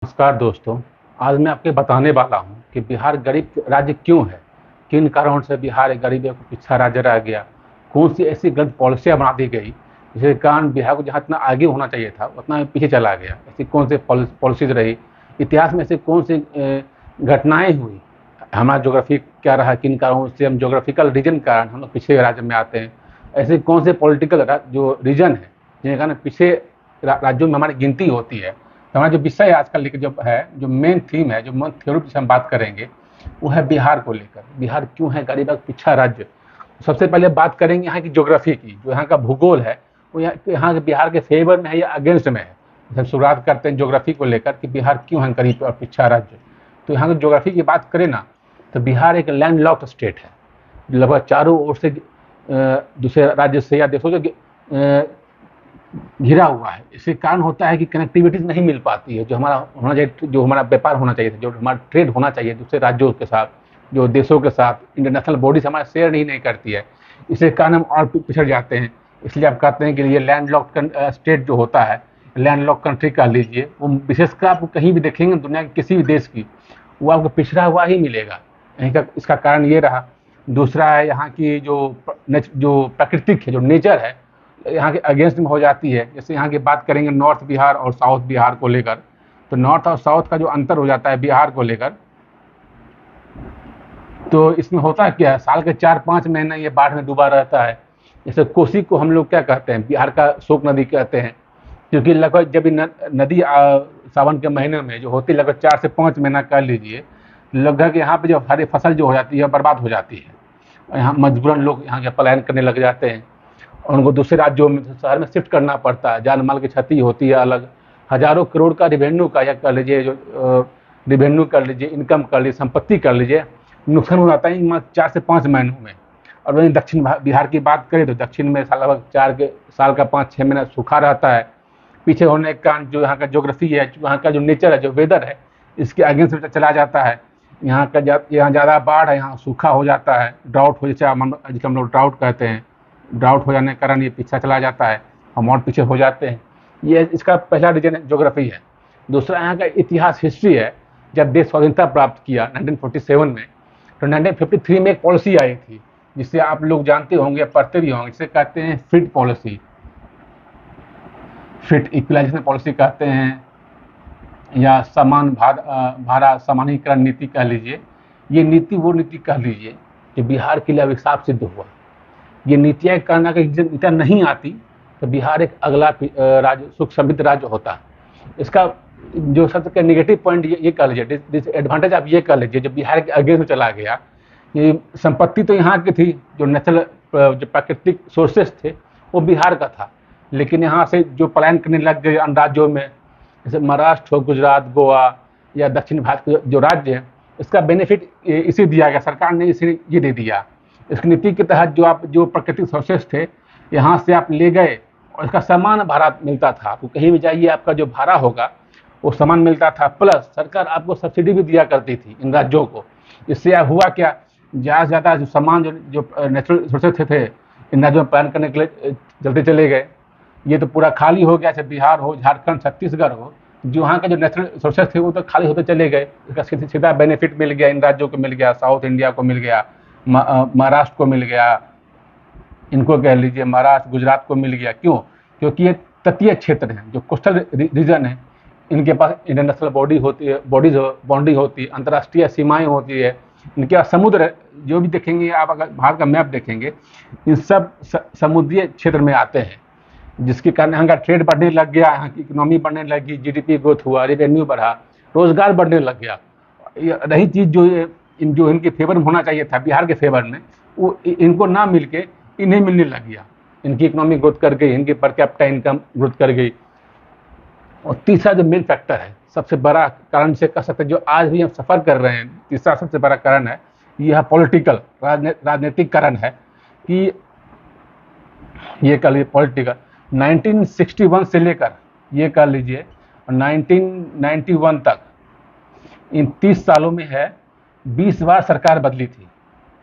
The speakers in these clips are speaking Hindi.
नमस्कार दोस्तों। आज मैं आपको बताने वाला हूं कि बिहार गरीब राज्य क्यों है, किन कारणों से बिहार एक गरीब को पिछड़ा राज्य रह गया, कौन सी ऐसी गलत पॉलिसियां बना दी गई जिसके कारण बिहार को जहां इतना आगे होना चाहिए था उतना पीछे चला गया। ऐसी कौन सी पॉलिसीज रही, इतिहास में ऐसी कौन सी घटनाएं हुई, हमारा ज्योग्राफी क्या रहा, किन कारणों से हम ज्योग्राफिकल रीजन के कारण हम लोग पिछड़े राज्य में आते हैं। ऐसे कौन से पॉलिटिकल जो रीजन है जिनके कारण पिछड़े राज्यों में हमारी गिनती होती है। तो हमारा जो विषय आजकल जो है, जो मेन थीम है, जो मेन थ्योरी से हम बात करेंगे वो है बिहार को लेकर। बिहार क्यों है गरीब पिछड़ा राज्य। सबसे पहले बात करेंगे यहाँ की ज्योग्राफी की, जो यहाँ का भूगोल है वो यहाँ के बिहार के फेवर में है या अगेंस्ट में है। हम शुरुआत करते हैं ज्योग्राफी को लेकर कि बिहार क्यों है गरीब और पिछड़ा राज्य। तो यहाँ की ज्योग्राफी की बात करें ना, तो बिहार एक लैंड लॉक्ड स्टेट है, लगभग चारों ओर से दूसरे राज्य से या देशों से घिरा हुआ है। इसके कारण होता है कि कनेक्टिविटी नहीं मिल पाती है, जो हमारा होना चाहिए, जो हमारा व्यापार होना चाहिए, जो हमारा ट्रेड होना चाहिए दूसरे राज्यों के साथ, जो देशों के साथ, इंटरनेशनल बॉडीज हमारा शेयर नहीं करती है। इसके कारण हम और पिछड़ जाते हैं। इसलिए आप कहते हैं कि ये लैंड लॉक्ड स्टेट जो होता है, लैंड लॉक्ड कंट्री कह लीजिए, वो विशेषकर आपको कहीं भी देखेंगे दुनिया के किसी भी देश की, वो आपको पिछड़ा हुआ ही मिलेगा। यहीं का इसका कारण ये रहा। दूसरा है यहाँ की जो प्राकृतिक है, जो नेचर है, यहाँ के अगेंस्ट में हो जाती है। जैसे यहाँ की बात करेंगे नॉर्थ बिहार और साउथ बिहार को लेकर, तो नॉर्थ और साउथ का जो अंतर हो जाता है बिहार को लेकर, तो इसमें होता है क्या है, साल के 4-5 महीने ये बाढ़ में डूबा रहता है। जैसे कोसी को हम लोग क्या कहते हैं, बिहार का शोक नदी कहते हैं, क्योंकि लगभग जब नदी सावन के महीने में जो होती है, लगभग 4 से 5 महीना कर लीजिए, लगभग यहाँ पे जो हरी फसल जो हो जाती है बर्बाद हो जाती है। यहाँ मजबूरन लोग यहाँ के पलायन करने लग जाते हैं और उनको दूसरे राज्यों में, शहर में शिफ्ट करना पड़ता है। जान माल की क्षति होती है अलग, हजारों करोड़ का रिवेन्यू का, या कर लीजिए जो रिवेन्यू कर लीजिए, इनकम कर लीजिए, संपत्ति कर लीजिए, नुकसान हो जाता है 4 से 5 महीनों में। और वहीं दक्षिण बिहार की बात करें तो दक्षिण में लगभग साल का 5-6 महीना सूखा रहता है। पीछे होने के कारण जो यहाँ का ज्योग्राफी है, वहाँ का जो नेचर है, जो वेदर है, इसके अगेंस्ट में चला जाता है। यहाँ ज़्यादा बाढ़ है, यहाँ सूखा हो जाता है, ड्राउट हो, जैसे हम लोग ड्राउट कहते हैं। ड्राउट हो जाने के कारण ये पीछा चला जाता है, हम और पीछे हो जाते हैं। ये इसका पहला रीजन ज्योग्राफी है। दूसरा यहाँ का इतिहास, हिस्ट्री है। जब देश स्वाधीनता प्राप्त किया 1947 में, तो 1953 में एक पॉलिसी आई थी जिसे आप लोग जानते होंगे, पढ़ते भी होंगे, जिसे कहते हैं fit policy, fit equalization policy कहते हैं, या समान भारा समानीकरण नीति कह लीजिए। ये नीति वो नीति कह लीजिए जो बिहार के लिए अभिशाप सिद्ध हुआ। ये नीतियाँ कारण अगर नीतियाँ नहीं आती तो बिहार एक अगला राज्य, सुख समृद्ध राज्य होता। इसका जो सबसे नेगेटिव पॉइंट ये कह लीजिए, डिसएडवांटेज आप ये कह लीजिए, जो बिहार के अगेंस्ट में चला गया। ये संपत्ति तो यहाँ की थी, जो नेचुरल जो प्राकृतिक सोर्सेस थे वो बिहार का था, लेकिन यहाँ से जो पलायन करने लग गए अन्य राज्यों में, जैसे महाराष्ट्र हो, गुजरात, गोवा या दक्षिण भारत के जो राज्य हैं, इसका बेनिफिट इसे दिया गया, सरकार ने इसे ये दे दिया। इस नीति के तहत जो प्राकृतिक सोर्सेस थे यहाँ से आप ले गए और इसका समान भाड़ा मिलता था। आपको कहीं भी जाइए आपका जो भाड़ा होगा वो समान मिलता था, प्लस सरकार आपको सब्सिडी भी दिया करती थी इन राज्यों को। इससे हुआ क्या, ज़्यादा से ज़्यादा जो सामान जो नेचुरल सोर्सेस थे इन राज्यों में प्लान करने के लिए चलते चले गए। ये तो पूरा खाली हो गया, चाहे बिहार हो, झारखंड, छत्तीसगढ़ हो, जो वहाँ के जो नेचुरल सोर्सेस थे वो तो खाली होते चले गए। इसका सीधा बेनिफिट मिल गया इन राज्यों को, मिल गया साउथ इंडिया को, मिल गया महाराष्ट्र को, मिल गया, इनको कह लीजिए महाराष्ट्र, गुजरात को मिल गया। क्यों? क्योंकि ये तटीय क्षेत्र हैं, जो कोस्टल रीजन है, इनके पास इंटरनेशनल बॉडी होती है, बाउंड्री होती है, अंतर्राष्ट्रीय सीमाएं होती है। इनके पास समुद्र, जो भी देखेंगे आप, अगर भारत का मैप देखेंगे, इन सब समुद्रीय क्षेत्र में आते हैं, जिसके कारण यहाँ का ट्रेड बढ़ने लग गया, यहाँ की इकोनॉमी बढ़ने लगी, जीडीपी ग्रोथ हुआ, रेवेन्यू बढ़ा, रोजगार बढ़ने लग गया। रही चीज़ जो इनके फेवर में होना चाहिए था, बिहार के फेवर में, वो इनको ना मिल के इन्हें मिलने लग गया। इनकी इकोनॉमी ग्रोथ कर गई, इनकी पर कैपिटा इनकम ग्रोथ कर गई। और तीसरा जो मेन फैक्टर है, सबसे बड़ा कारण से कह सकते हैं, जो आज भी हम सफ़र कर रहे हैं, तीसरा सबसे बड़ा कारण है, यह पॉलिटिकल, राजनीतिक कारण है। कि ये कह लीजिए पॉलिटिकल, 1961 से लेकर ये कह लीजिए 1991 तक, इन 30 सालों में है 20 बार सरकार बदली थी,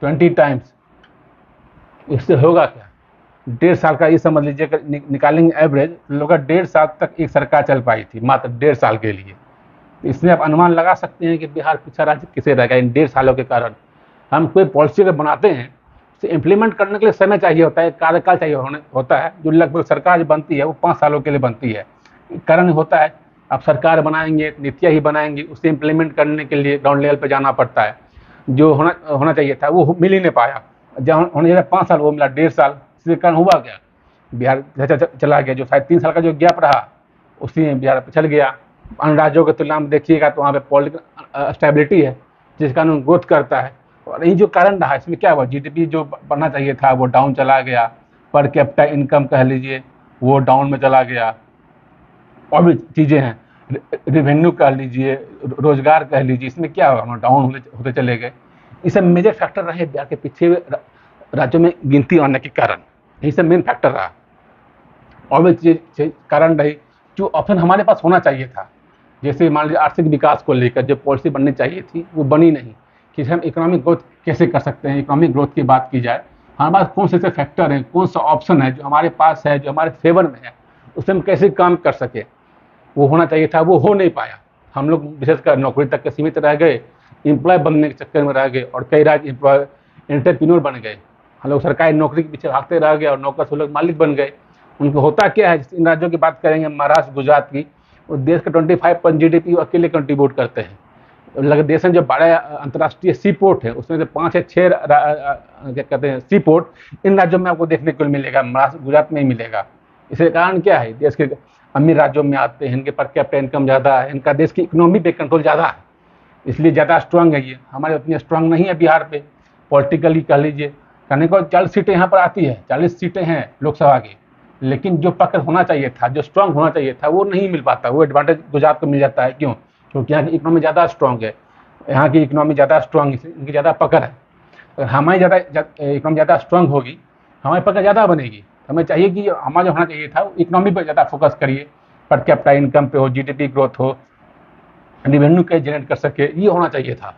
20 टाइम्स। इससे होगा क्या, 1.5 साल का ये समझ लीजिए, निकालेंगे एवरेज, लोग 1.5 साल तक एक सरकार चल पाई थी, मात्र 1.5 साल के लिए। तो इसमें आप अनुमान लगा सकते हैं कि बिहार पिछड़ा राज्य किसे रहेगा इन 1.5 सालों के कारण। हम कोई पॉलिसी अगर बनाते हैं उसे इम्प्लीमेंट करने के लिए समय चाहिए होता है, कार्यकाल चाहिए होता है, जो लगभग सरकार जो बनती है वो 5 सालों के लिए बनती है। कारण होता है आप सरकार बनाएंगे, नीतियाँ ही बनाएंगे, उसे इम्प्लीमेंट करने के लिए ग्राउंड लेवल पर जाना पड़ता है। जो होना चाहिए था वो मिल ही नहीं पाया, जहाँ होने चाहिए 5 साल वो मिला 1.5 साल। इसके कारण हुआ क्या, बिहार चला गया, जो शायद 3 साल का जो गैप रहा उसी में बिहार पिछड़ गया। अन्य राज्यों की तुलना में देखिएगा तो वहाँ पे पॉलिटिकल स्टेबिलिटी है, जिस कारण ग्रोथ करता है। और ये जो कारण रहा इसमें क्या हुआ, जीडीपी जो बढ़ना चाहिए था वो डाउन चला गया, पर कैपिटा इनकम कह लीजिए वो डाउन में चला गया, और भी चीज़ें हैं, रेवेन्यू कह लीजिए, रोजगार कह लीजिए, इसमें क्या हुआ, हम डाउन होते चले गए। ये सब मेजर फैक्टर रहे बिहार के पीछे राज्यों में गिनती आने के कारण, यही सब मेन फैक्टर रहा। और भी चीज़ कारण रही, जो ऑप्शन हमारे पास होना चाहिए था, जैसे मान लीजिए आर्थिक विकास को लेकर जो पॉलिसी बननी चाहिए थी वो बनी नहीं, कि हम इकोनॉमिक ग्रोथ कैसे कर सकते हैं। इकोनॉमिक ग्रोथ की बात की जाए, हमारे पास कौन से ऐसे फैक्टर हैं, कौन सा ऑप्शन है जो हमारे पास है, जो हमारे फेवर में है, उससे हम कैसे काम कर सके, वो होना चाहिए था, वो हो नहीं पाया। हम लोग विशेषकर नौकरी तक के सीमित रह गए, एम्प्लॉय बनने के चक्कर में रह गए, और कई राज्य एम्प्लॉय एंटरप्रेन्योर बन गए। हम लोग सरकारी नौकरी के पीछे भागते रह गए और नौकर से लोग मालिक बन गए। उनको होता क्या है, इन राज्यों की बात करेंगे, महाराष्ट्र, गुजरात की, वो देश का 25% जीडीपी अकेले कंट्रीब्यूट करते हैं। देश में जो बड़ा अंतर्राष्ट्रीय सी पोर्ट है उसमें से 5 या 6 क्या कहते हैं सी पोर्ट इन राज्यों में आपको देखने को मिलेगा, महाराष्ट्र गुजरात में ही मिलेगा। इसके कारण क्या है, देश के अमीर राज्यों में आते हैं, इनके पर कैपिटा इनकम ज़्यादा है, इनका देश की इकोनॉमी पे कंट्रोल ज़्यादा है, इसलिए ज़्यादा स्ट्रांग है ये। हमारे उतनी स्ट्रांग नहीं है बिहार पे, पॉलिटिकली कह लीजिए। कहने को 40 सीटें यहाँ पर आती है, 40 सीटें हैं लोकसभा की, लेकिन जो पकड़ होना चाहिए था, जो स्ट्रांग होना चाहिए था, वो नहीं मिल पाता। वो एडवांटेज गुजरात को मिल जाता है, क्यों, क्योंकि यहाँ की इकोनॉमी ज़्यादा स्ट्रांग है, यहाँ की इकोनॉमी ज़्यादा स्ट्रांग है, इनकी ज़्यादा पकड़ है। अगर हमारी इकोनॉमी ज़्यादा स्ट्रांग होगी, हमारी पकड़ ज़्यादा बनेगी। हमें चाहिए कि हमारा जो होना चाहिए था इकोनॉमी पर ज़्यादा फोकस करिए, पर कैपिटा इनकम पे हो, जीडीपी ग्रोथ हो, रेवेन्यू कैसे जनरेट कर सके, ये होना चाहिए था।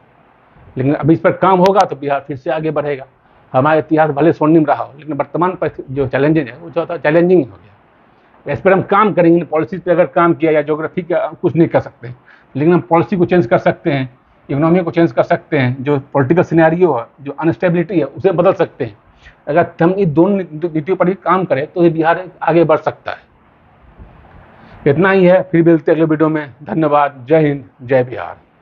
लेकिन अभी इस पर काम होगा तो बिहार फिर से आगे बढ़ेगा। हमारा इतिहास भले स्वर्णिम रहा हो, लेकिन वर्तमान परिस्थिति जो चैलेंजेज है वो ज़्यादा चैलेंजिंग हो गया। इस पर हम काम करेंगे, पॉलिसी पे अगर काम किया या ज्योग्राफी का कुछ नहीं कर सकते, लेकिन हम पॉलिसी को चेंज कर सकते हैं, इकोनॉमी को चेंज कर सकते हैं, जो पॉलिटिकल सिनेरियो है, जो अनस्टेबिलिटी है, उसे बदल सकते हैं। अगर हम इन दोनों नीतियों पर ही काम करें तो ये बिहार आगे बढ़ सकता है। इतना ही है, फिर मिलते अगले वीडियो में। धन्यवाद। जय हिंद, जय बिहार।